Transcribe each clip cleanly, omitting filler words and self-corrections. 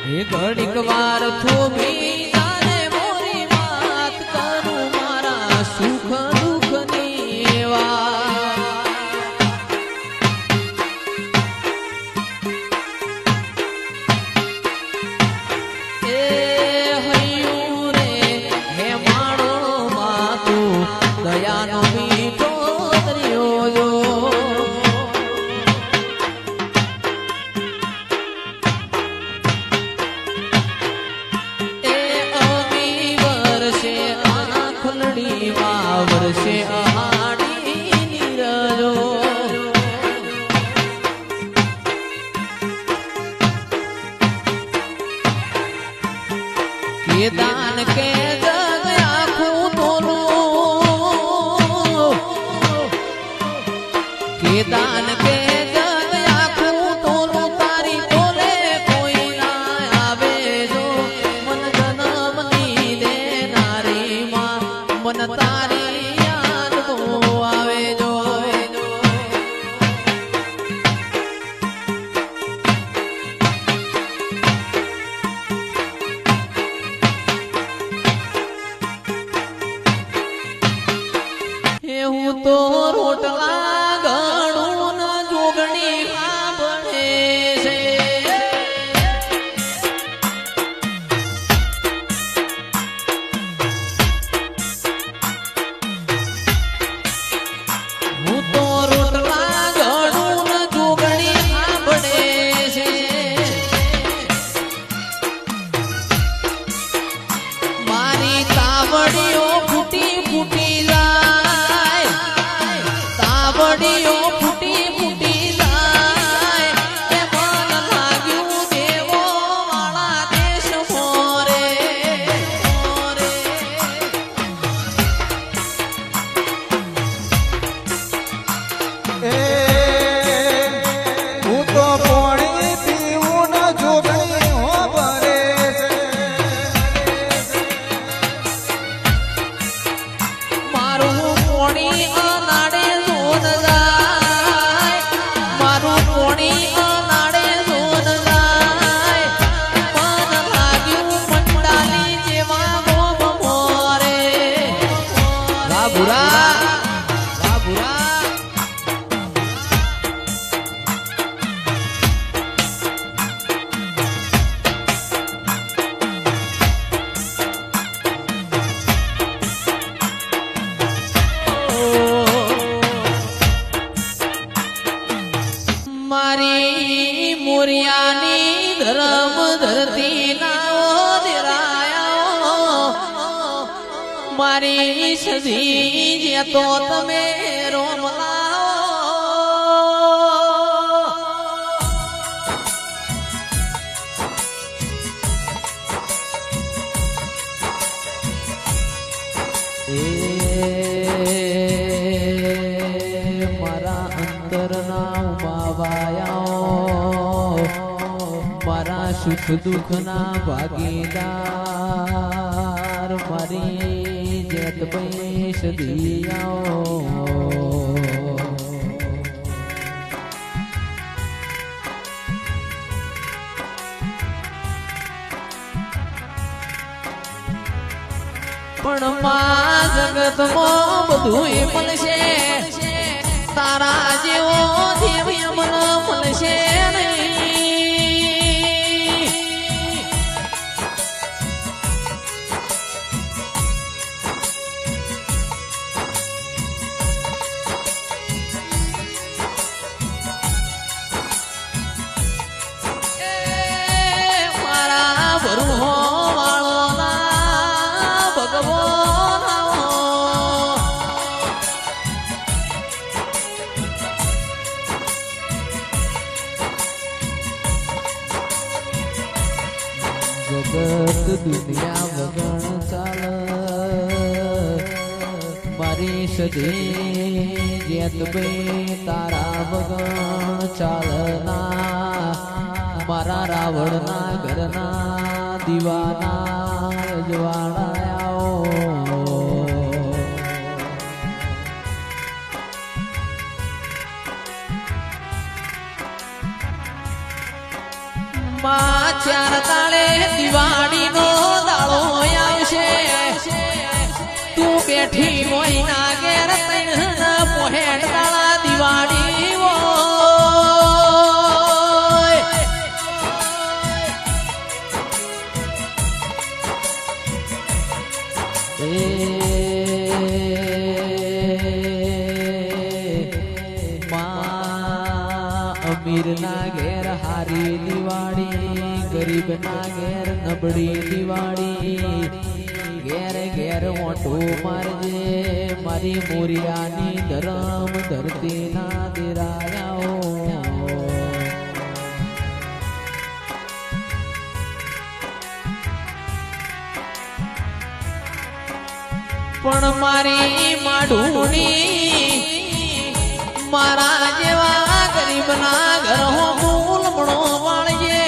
એ ઘડીક વાર થોભી જાને મોરી વાત કરું મારા સુખ દુઃખની વાત. એ હૈયું રે હે માણો માં તું દયાનો મીઠો દરિયો જો. વર્ષે અહાડી નીરજો કે દાન કે જગ આખું તોલું કે દાન કે જગ આખું તોલું તારી તોલે કોઈ ના આવે જો મન જન્મની દેનારી માં મન તારી હું તો રોટલા ઘણું ન જોગણી સાંભળે છે. હું તો રોટલા ઘણું ન જોગણી સાંભળે છે. મારી તાવડીઓ ફૂટી ફૂટી જાય તાવડીઓ ફૂટી ફૂટી જાય એ મન લાગ્યું દેવો વાળા દેશ મોરે હું તો પોણી પીવું ન જોગણી હો ભરે છે. મારું પોણી અનાડે જોન જાય મારું પોણી અનાડે જોન જાય મન લાગ્યું મંડાલી જેવા ગોમ મોરે. વાભુરા વાભુરા મારી મોરિયાની ધર્મ ધરતી ના દેરાયા મારી સજી જે તો તમે રોમલા મારા અંતરના ઉમાવાયા મારા સુખ દુઃખના ભાગીદાર મારી જેત ભાઈ સદિયાઓ. પણ માં જગતમાં બધું મળશે તારા જેવો દેવ મન મળશે નહીં. મારા ભરું જગત દુનિયા વગણ ચાલ મારી સદી જેત બે તારા વગણ ચાલના મારા રાવણના ઘરના દીવાના અજવાળાઓ. માં ચાર તાળે દિવાળીનો દાડો આવશે તું બેઠી હોય ના ઘેર તૈણ પોહેડ દાડા દિવાળી હોય અમીર ના ઘેર હારી દિવાળી ગરીબ ના ઘેર નબળી દિવાળી ઘેર ઘેર મોટું મારજે મારી મોરિયાની ધરમ ધરતી ના દેરાયાઓ પણ મારી માઢુણી મારા જેવા ગરીબ ના ઘર મૂલમણો વાળજે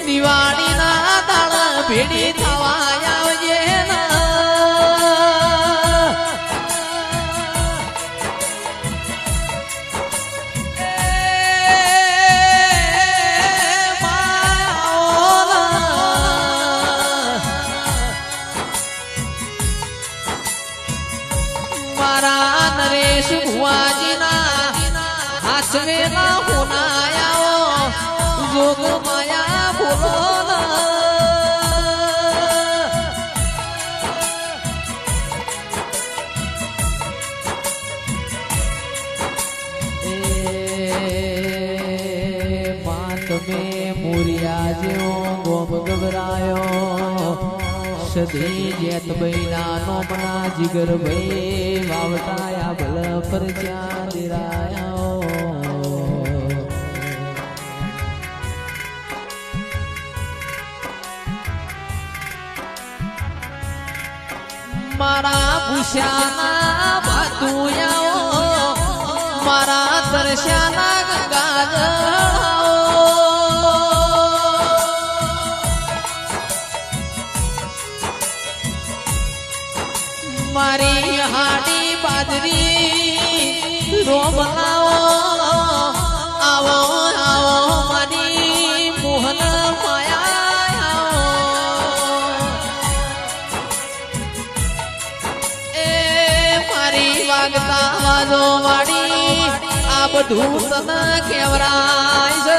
દિવાળી ના દાડા ભેડી થવા આવજે મારા નરેશ ભુવાજીના હાસવેલા હોનાયાઓ જોગ માયા બોલો તમે મોરિયા જેવો ગોમ ગભરાયો સદી જેત બૈના નોમના જીગર ભાઈ વાવટાયા ભલ પર જ્યાં દિરાયો મારા ભૂષાના ભાતુયાઓ મારા દર્શાના ગંગાજળાઓ મારી હાડી બાજરી રોમલાઓ આવો આવો મારી મોહન માયા એ મારી વાગતા વાજો વાડી આ બધું તને કેવરાય છે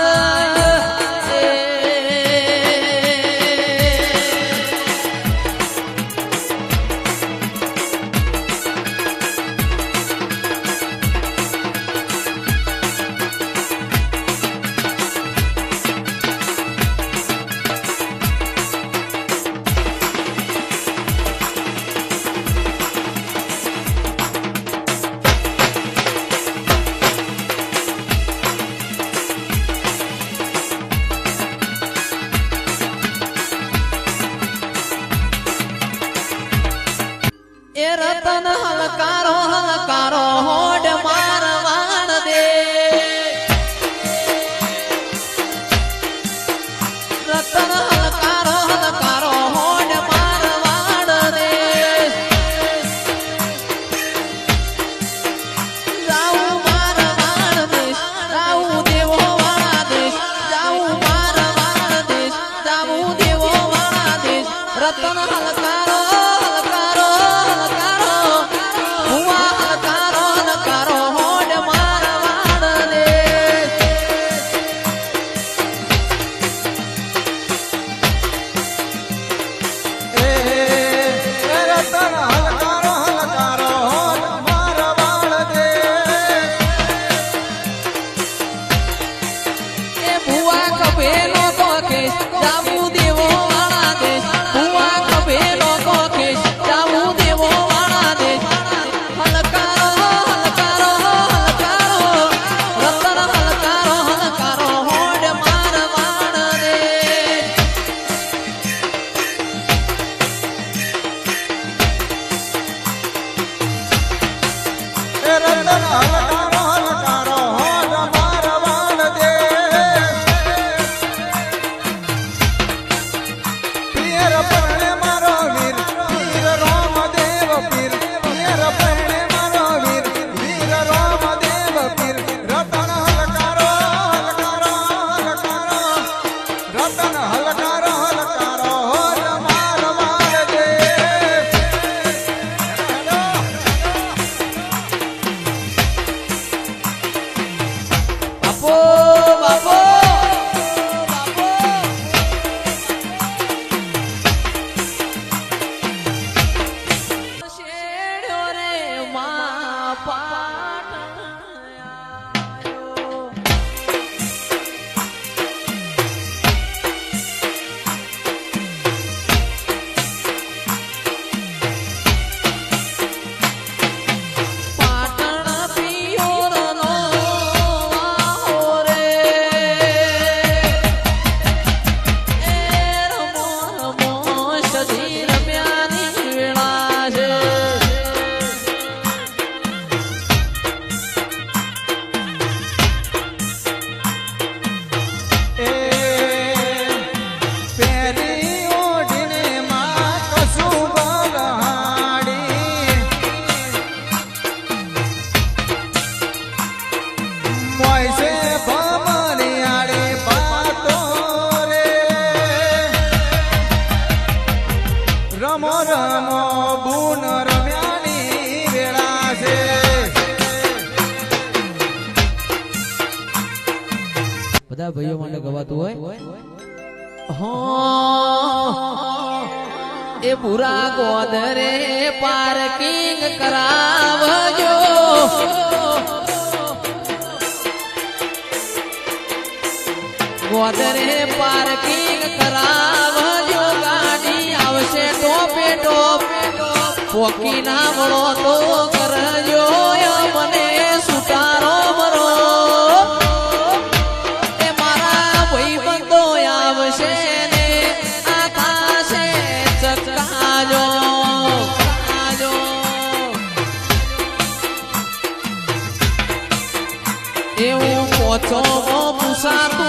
બધા ભાઈઓ માટે ગવાતું હોય હા એ બુરા ગોદરે પાર્કિંગ કરાવજો ગોદરે પાર્કિંગ કરાવજો ગાડી આવશે ટોપે ટોપ પોકી ના મળો તો કરજો મને સુતારો મરો એ મારા ભાઈ બંધો આવશે ને આ થાશે ચકાજો એવું પોચો પૂછાતો